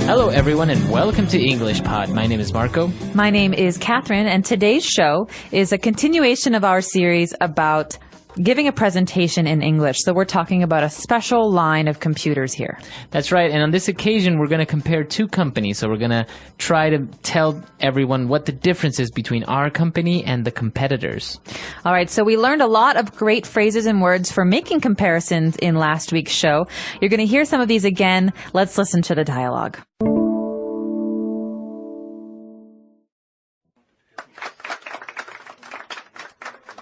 Hello, everyone, and welcome to englishpod. My name is Marco. My name is Catherine, and today's show is a continuation of our series about giving a presentation in English. So we're talking about a special line of computers here. That's right, and on this occasion, we're going to compare two companies. So we're going to try to tell everyone what the difference is between our company and the competitors. All right, so we learned a lot of great phrases and words for making comparisons in last week's show. You're going to hear some of these again. Let's listen to the dialogue.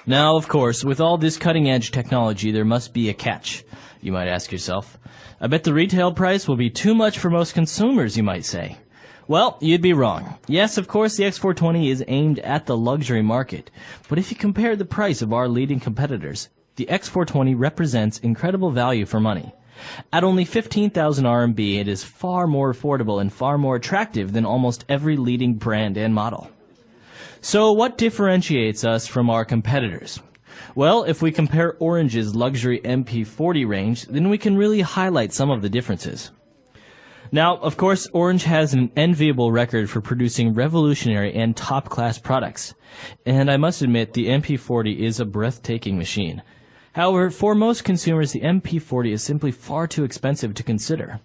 Now, of course, with all this cutting-edge technology, there must be a catch, you might ask yourself. I bet the retail price will be too much for most consumers, you might say. Well, you'd be wrong. Yes, of course, the X420 is aimed at the luxury market. But if you compare the price of our leading competitors, the X420 represents incredible value for money. At only 15,000 RMB, it is far more affordable and far more attractive than almost every leading brand and model. So what differentiates us from our competitors? Well, if we compare Orange's luxury MP40 range, then we can really highlight some of the differences. Now, of course, Orange has an enviable record for producing revolutionary and top-class products. And I must admit, the MP40 is a breathtaking machine. However, for most consumers, the MP40 is simply far too expensive to consider.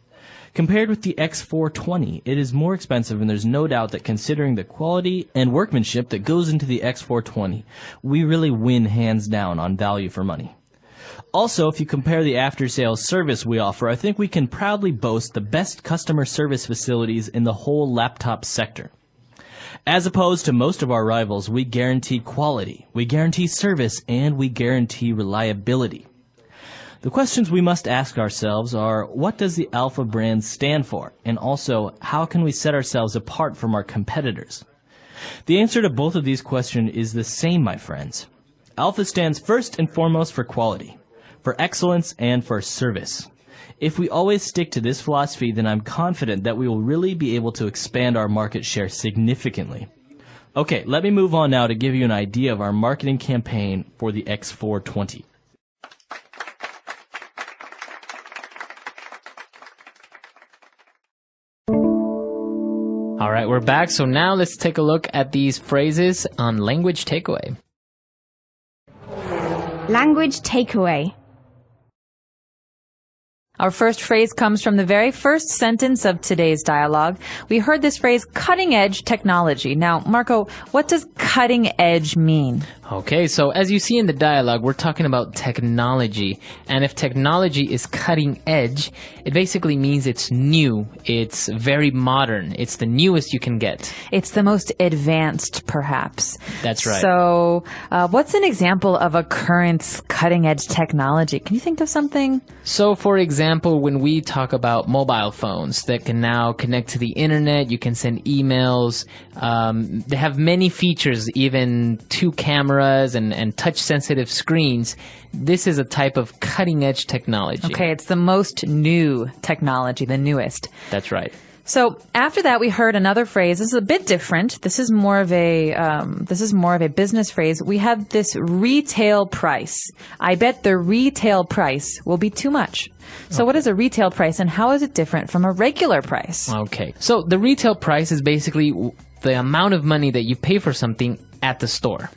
Compared with the X420, it is more expensive, and there's no doubt that considering the quality and workmanship that goes into the X420, we really win hands down on value for money. Also, if you compare the after-sales service we offer, I think we can proudly boast the best customer service facilities in the whole laptop sector. As opposed to most of our rivals, we guarantee quality, we guarantee service, and we guarantee reliability. The questions we must ask ourselves are, what does the Alpha brand stand for? And also, how can we set ourselves apart from our competitors? The answer to both of these questions is the same, my friends. Alpha stands first and foremost for quality, for excellence, and for service. If we always stick to this philosophy, then I'm confident that we will really be able to expand our market share significantly. Okay, let me move on now to give you an idea of our marketing campaign for the X420. All right, we're back. So now let's take a look at these phrases on language takeaway. Language takeaway. Our first phrase comes from the very first sentence of today's dialogue. We heard this phrase, cutting-edge technology. Now, Marco, what does cutting-edge mean? Okay, so as you see in the dialogue, we're talking about technology. And if technology is cutting edge, it basically means it's new, it's very modern, it's the newest you can get. It's the most advanced, perhaps. That's right. So, what's an example of a current cutting-edge technology? Can you think of something? So, for example, when we talk about mobile phones that can now connect to the internet, you can send emails, they have many features, even 2 cameras and touch-sensitive screens. This is a type of cutting-edge technology. Okay, it's the most new technology, the newest. That's right. So after that, we heard another phrase. This is a bit different. This is more of a business phrase. We have this retail price. I bet the retail price will be too much. So what is a retail price, and how is it different from a regular price? Okay. So the retail price is basically the amount of money that you pay for something at the store.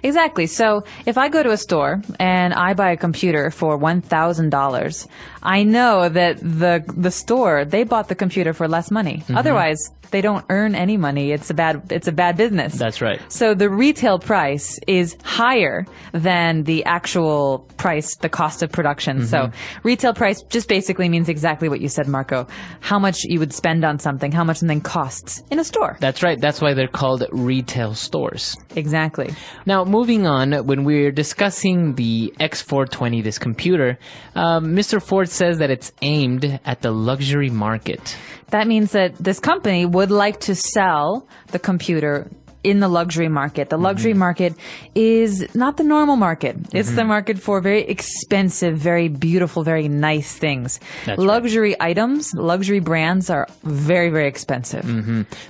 Exactly. So if I go to a store and I buy a computer for $1,000, I know that the store, they bought the computer for less money. Mm-hmm. Otherwise, they don't earn any money. It's a bad business. That's right. So the retail price is higher than the actual price, the cost of production. Mm-hmm. So retail price just basically means exactly what you said, Marco. How much you would spend on something, how much something costs in a store. That's right. That's why they're called retail stores. Exactly. Now, moving on, when we're discussing the X420, this computer, Mr. Ford says that it's aimed at the luxury market. That means that this company would like to sell the computer in the luxury market. The luxury market is not the normal market. It's the market for very expensive, very beautiful, very nice things. That's luxury items, luxury brands are very, very expensive.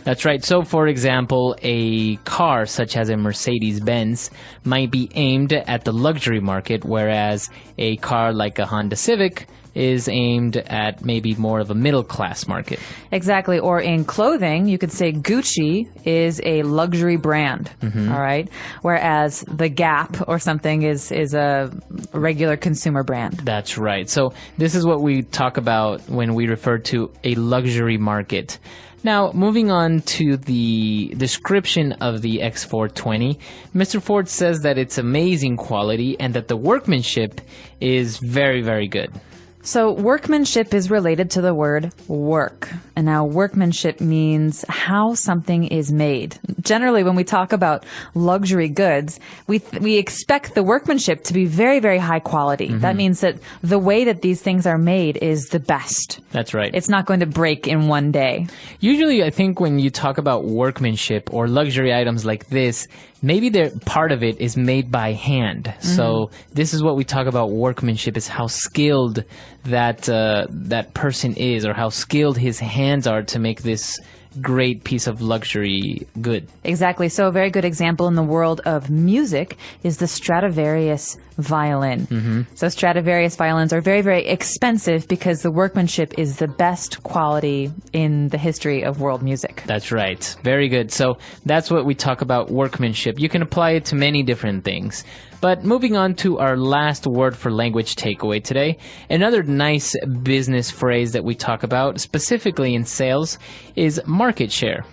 That's right. So, for example, a car such as a Mercedes-Benz might be aimed at the luxury market, whereas a car like a Honda Civic is aimed at maybe more of a middle class market. Exactly. Or in clothing, you could say Gucci is a luxury brand. All right. Whereas the Gap or something is a regular consumer brand. That's right. So this is what we talk about when we refer to a luxury market. Now, moving on to the description of the X420, Mr. Ford says that it's amazing quality and that the workmanship is very, very good. So workmanship is related to the word work. And now workmanship means how something is made. Generally, when we talk about luxury goods, we expect the workmanship to be very, very high quality. That means that the way that these things are made is the best. That's right. It's not going to break in one day. Usually, I think when you talk about workmanship or luxury items like this, maybe part of it is made by hand. So this is what we talk about workmanship, is how skilled that person is, or how skilled his hands are to make this great piece of luxury good. Exactly. So a very good example in the world of music is the Stradivarius violin. So Stradivarius violins are very, very expensive because the workmanship is the best quality in the history of world music. That's right. Very good. So that's what we talk about workmanship. You can apply it to many different things. But moving on to our last word for language takeaway today, another nice business phrase that we talk about, specifically in sales, is market share.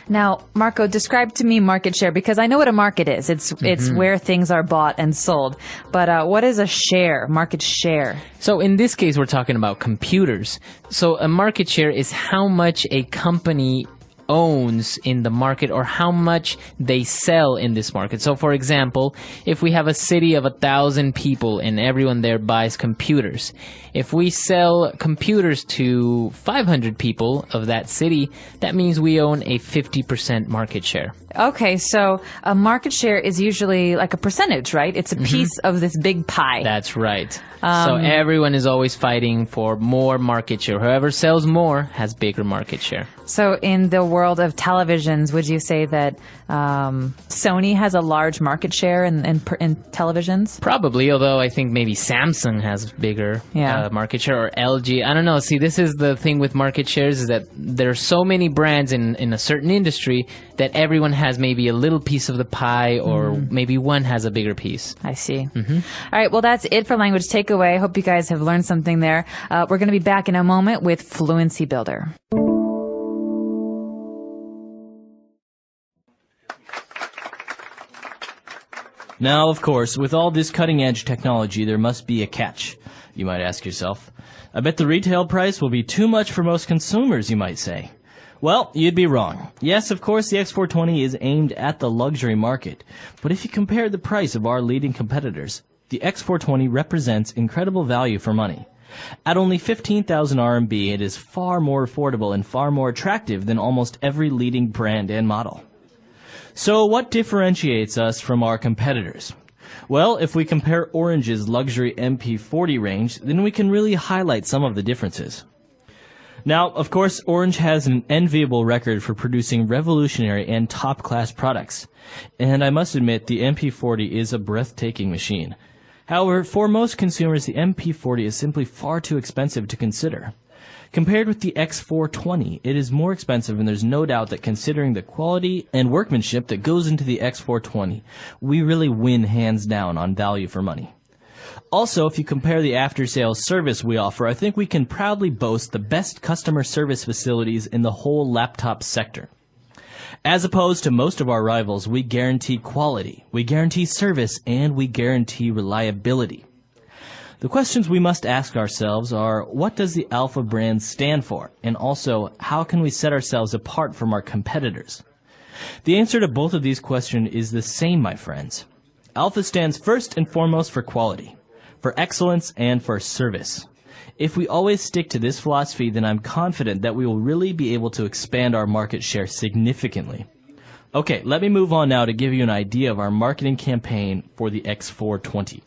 Now, Marco, describe to me market share, because I know what a market is. It's where things are bought and sold. But what is a share, market share? So in this case, we're talking about computers. So a market share is how much a company owns in the market, or how much they sell in this market. So for example, if we have a city of 1,000 people and everyone there buys computers, if we sell computers to 500 people of that city, that means we own a 50% market share. Okay, so a market share is usually like a percentage, right? It's a piece of this big pie. That's right. So everyone is always fighting for more market share. Whoever sells more has bigger market share. So in the world of televisions, would you say that Sony has a large market share in televisions? Probably, although I think maybe Samsung has bigger market share, or LG. I don't know. See, this is the thing with market shares, is that there are so many brands in a certain industry that everyone has maybe a little piece of the pie, or maybe one has a bigger piece. I see. All right, well, that's it for Language Takeaway. I hope you guys have learned something there. We're going to be back in a moment with Fluency Builder. Now, of course, with all this cutting-edge technology, there must be a catch, you might ask yourself. I bet the retail price will be too much for most consumers, you might say. Well, you'd be wrong. Yes, of course, the X420 is aimed at the luxury market, but if you compare the price of our leading competitors, the X420 represents incredible value for money. At only 15,000 RMB, it is far more affordable and far more attractive than almost every leading brand and model. So what differentiates us from our competitors? Well, if we compare Orange's luxury MP40 range, then we can really highlight some of the differences. Now, of course, Orange has an enviable record for producing revolutionary and top-class products. And I must admit, the MP40 is a breathtaking machine. However, for most consumers, the MP40 is simply far too expensive to consider. Compared with the X420, it is more expensive, and there's no doubt that considering the quality and workmanship that goes into the X420, we really win hands down on value for money. Also, if you compare the after-sales service we offer, I think we can proudly boast the best customer service facilities in the whole laptop sector. As opposed to most of our rivals, we guarantee quality, we guarantee service, and we guarantee reliability. The questions we must ask ourselves are, what does the Alpha brand stand for? And also, how can we set ourselves apart from our competitors? The answer to both of these questions is the same, my friends. Alpha stands first and foremost for quality, for excellence, and for service. If we always stick to this philosophy, then I'm confident that we will really be able to expand our market share significantly. Okay, let me move on now to give you an idea of our marketing campaign for the X420.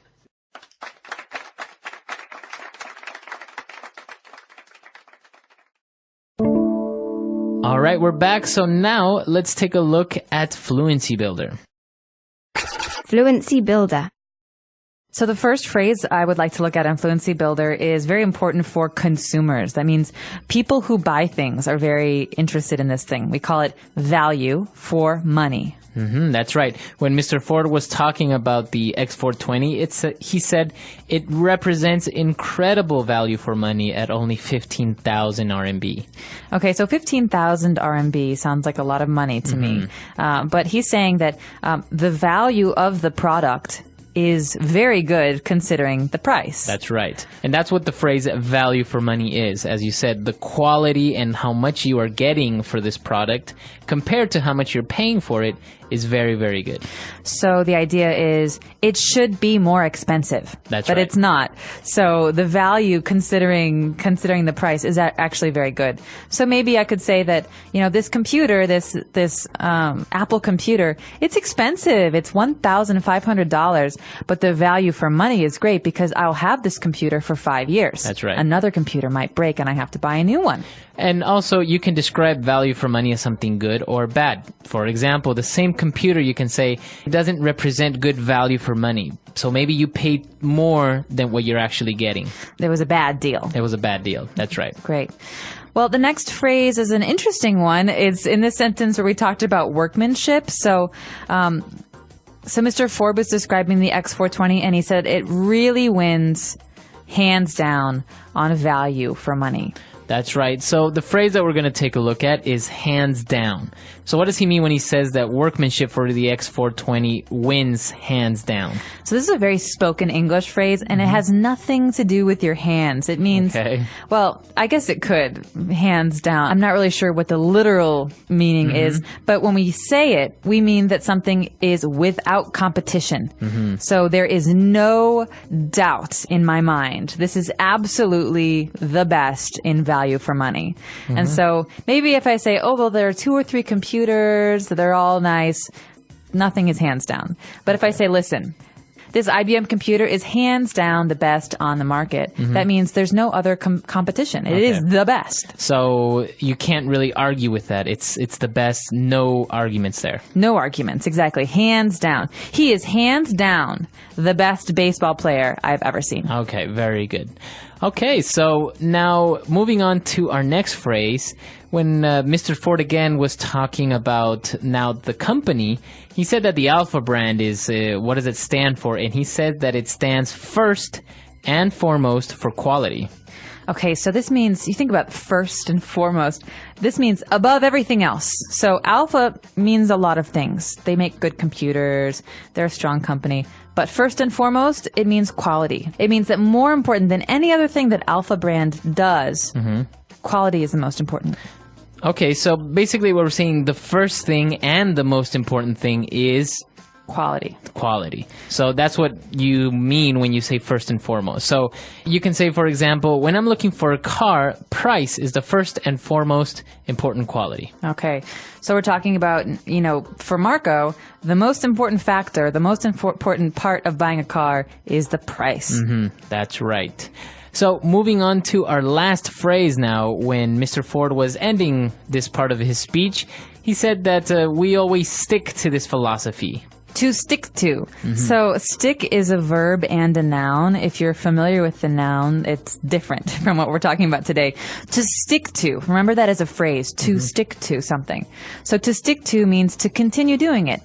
All right, we're back. So now let's take a look at Fluency Builder. Fluency Builder. So the first phrase I would like to look at on Fluency Builder is very important for consumers. That means people who buy things are very interested in this thing. We call it value for money. That's right. When Mr. Ford was talking about the X420, he said it represents incredible value for money at only 15,000 RMB. Okay, so 15,000 RMB sounds like a lot of money to me. But he's saying that the value of the product is very good considering the price. That's right. And that's what the phrase value for money is. As you said, the quality and how much you are getting for this product compared to how much you're paying for it is very, very good. So the idea is it should be more expensive. That's but right. It's not. So the value considering the price is actually very good. So maybe I could say that, this computer, this Apple computer, it's expensive. It's $1,500, but the value for money is great because I'll have this computer for 5 years. That's right. Another computer might break and I have to buy a new one. And also, you can describe value for money as something good or bad. For example, the same computer, you can say, it doesn't represent good value for money. So maybe you paid more than what you're actually getting. There was a bad deal. It was a bad deal. That's right. Great. Well, the next phrase is an interesting one. It's in this sentence where we talked about workmanship. So Mr. Ford was describing the X420, and he said it really wins hands down on value for money. That's right. So the phrase that we're going to take a look at is hands down. So what does he mean when he says that workmanship for the X420 wins hands down? So this is a very spoken English phrase, and it has nothing to do with your hands. It means, well, I guess it could, hands down. I'm not really sure what the literal meaning is, but when we say it, we mean that something is without competition. So there is no doubt in my mind. This is absolutely the best in value for money. And so maybe if I say, oh, well, there are 2 or 3 computers, they're all nice, nothing is hands down. But if I say, listen, this IBM computer is hands down the best on the market, that means there's no other competition. It is the best. So you can't really argue with that. It's the best. No arguments there. No arguments, exactly. Hands down. He is hands down the best baseball player I've ever seen. Okay, very good. Okay, so now moving on to our next phrase. When Mr. Ford again was talking about now the company, he said that the Alpha brand is, what does it stand for? And he said that it stands first and foremost for quality. Okay, so this means, you think about first and foremost, this means above everything else. So Alpha means a lot of things. They make good computers, they're a strong company. But first and foremost, it means quality. It means that more important than any other thing that Alpha brand does, quality is the most important. Okay, so basically what we're saying, the first thing and the most important thing is quality. Quality. So that's what you mean when you say first and foremost. So you can say, for example, when I'm looking for a car, price is the first and foremost important quality. Okay. So we're talking about, for Marco, the most important factor, the most important part of buying a car is the price. That's right. So moving on to our last phrase now, when Mr. Ford was ending this part of his speech, he said that we always stick to this philosophy. To stick to. So stick is a verb and a noun. If you're familiar with the noun, it's different from what we're talking about today. To stick to. Remember that as a phrase. To stick to something. So to stick to means to continue doing it.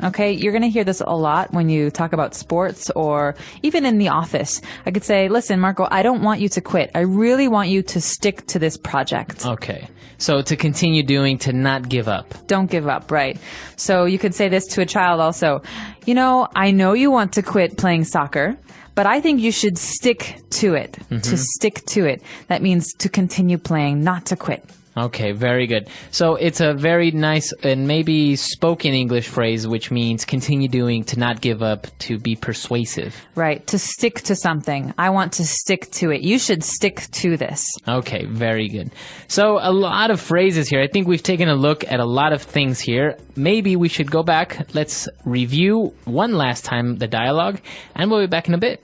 Okay? You're going to hear this a lot when you talk about sports or even in the office. I could say, listen, Marco, I don't want you to quit. I really want you to stick to this project. Okay. So to continue doing, to not give up. Don't give up, right. So you could say this to a child also. I know you want to quit playing soccer, but I think you should stick to it. To stick to it. That means to continue playing, not to quit. Okay, very good. So it's a very nice and maybe spoken English phrase, which means continue doing, to not give up, to be persuasive. Right, to stick to something. I want to stick to it. You should stick to this. Okay, very good. So a lot of phrases here. I think we've taken a look at a lot of things here. Maybe we should go back. Let's review one last time the dialogue, and we'll be back in a bit.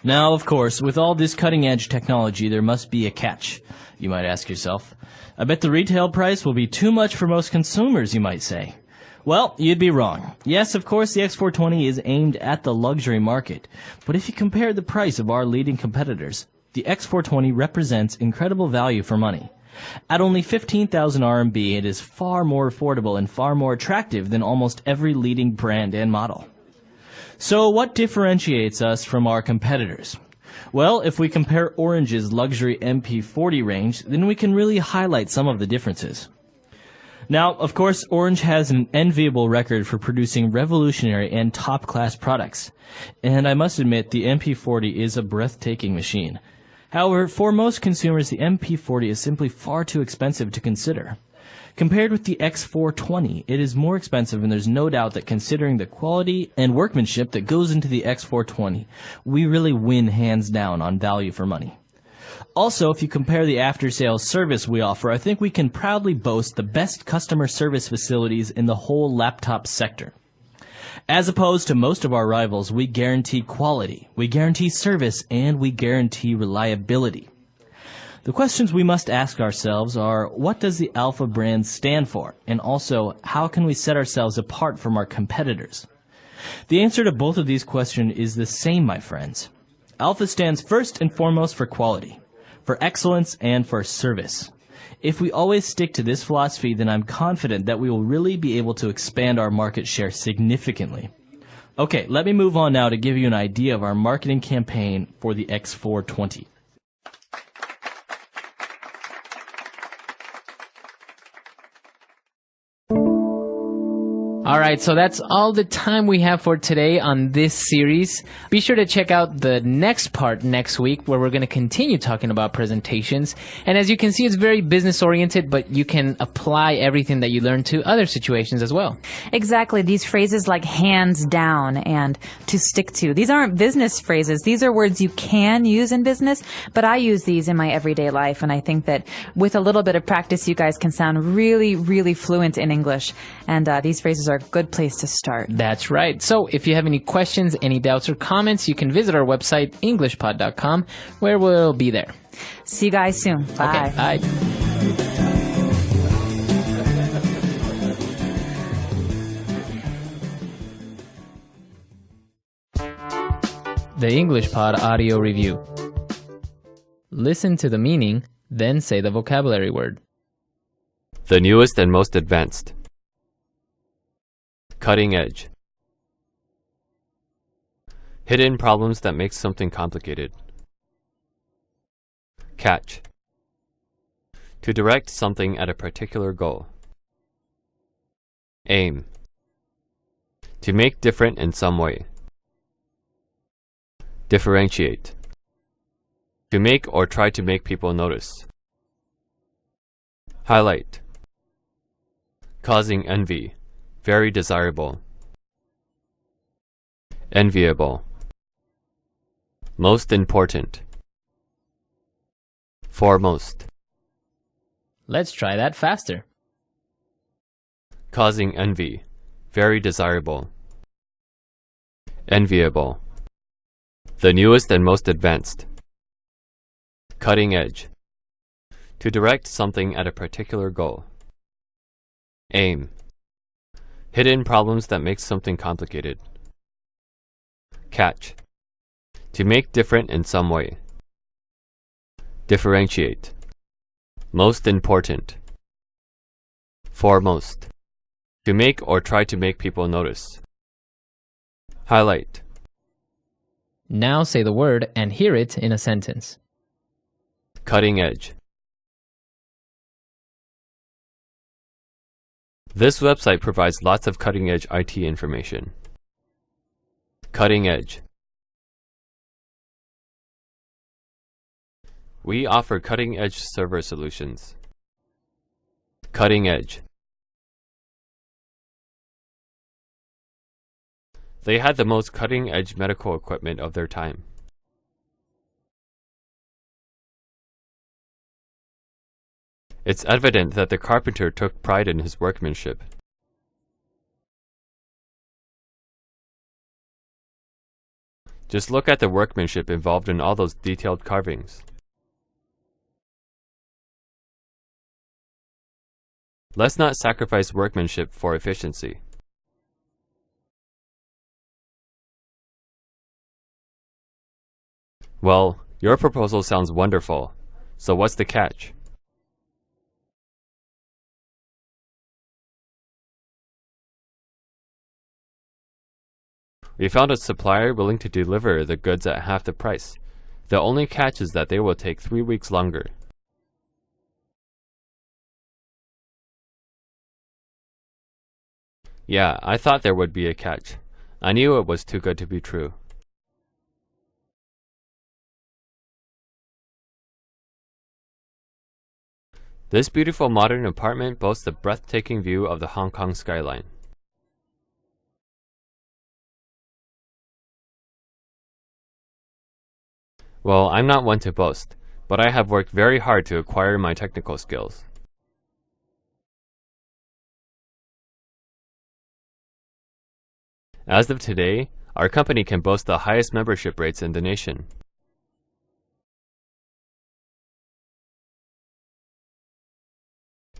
Now, of course, with all this cutting-edge technology, there must be a catch, you might ask yourself. I bet the retail price will be too much for most consumers, you might say. Well, you'd be wrong. Yes, of course, the X420 is aimed at the luxury market. But if you compare the price of our leading competitors, the X420 represents incredible value for money. At only 15,000 RMB, it is far more affordable and far more attractive than almost every leading brand and model. So what differentiates us from our competitors? Well, if we compare Orange's luxury MP40 range, then we can really highlight some of the differences. Now, of course, Orange has an enviable record for producing revolutionary and top-class products. And I must admit, the MP40 is a breathtaking machine. However, for most consumers, the MP40 is simply far too expensive to consider. Compared with the X420, it is more expensive, and there's no doubt that considering the quality and workmanship that goes into the X420, we really win hands down on value for money. Also, if you compare the after-sales service we offer, I think we can proudly boast the best customer service facilities in the whole laptop sector. As opposed to most of our rivals, we guarantee quality, we guarantee service, and we guarantee reliability. The questions we must ask ourselves are, what does the Alpha brand stand for? And also, how can we set ourselves apart from our competitors? The answer to both of these questions is the same, my friends. Alpha stands first and foremost for quality, for excellence, and for service. If we always stick to this philosophy, then I'm confident that we will really be able to expand our market share significantly. Okay, let me move on now to give you an idea of our marketing campaign for the X420. All right, so that's all the time we have for today on this series. Be sure to check out the next part next week, where we're going to continue talking about presentations. And as you can see, it's very business-oriented, but you can apply everything that you learned to other situations as well. Exactly. These phrases like hands down and to stick to. These aren't business phrases. These are words you can use in business, but I use these in my everyday life. And I think that with a little bit of practice, you guys can sound really, really fluent in English. And these phrases are a good place to start. That's right. So if you have any questions, any doubts or comments, you can visit our website, englishpod.com, where we'll be there. See you guys soon. Bye. Okay, bye. The English Pod Audio Review. Listen to the meaning, then say the vocabulary word. The newest and most advanced. Cutting edge. Hidden problems that make something complicated. Catch. To direct something at a particular goal. Aim. To make different in some way. Differentiate. To make or try to make people notice. Highlight. Causing envy. Very desirable. Enviable. Most important. Foremost. Let's try that faster. Causing envy. Very desirable. Enviable. The newest and most advanced. Cutting edge. To direct something at a particular goal. Aim. Hidden problems that make something complicated. Catch. To make different in some way. Differentiate. Most important. Foremost. To make or try to make people notice. Highlight. Now say the word and hear it in a sentence. Cutting edge. This website provides lots of cutting-edge IT information. Cutting edge. We offer cutting-edge server solutions. Cutting edge. They had the most cutting-edge medical equipment of their time. It's evident that the carpenter took pride in his workmanship. Just look at the workmanship involved in all those detailed carvings. Let's not sacrifice workmanship for efficiency. Well, your proposal sounds wonderful. So what's the catch? We found a supplier willing to deliver the goods at half the price. The only catch is that they will take 3 weeks longer. Yeah, I thought there would be a catch. I knew it was too good to be true. This beautiful modern apartment boasts a breathtaking view of the Hong Kong skyline. Well, I'm not one to boast, but I have worked very hard to acquire my technical skills. As of today, our company can boast the highest membership rates in the nation.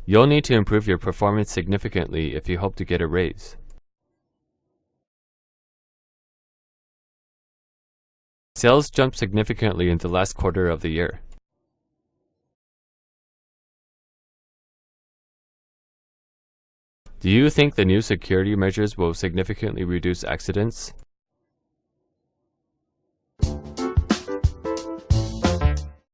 You'll need to improve your performance significantly if you hope to get a raise. Sales jumped significantly in the last quarter of the year. Do you think the new security measures will significantly reduce accidents?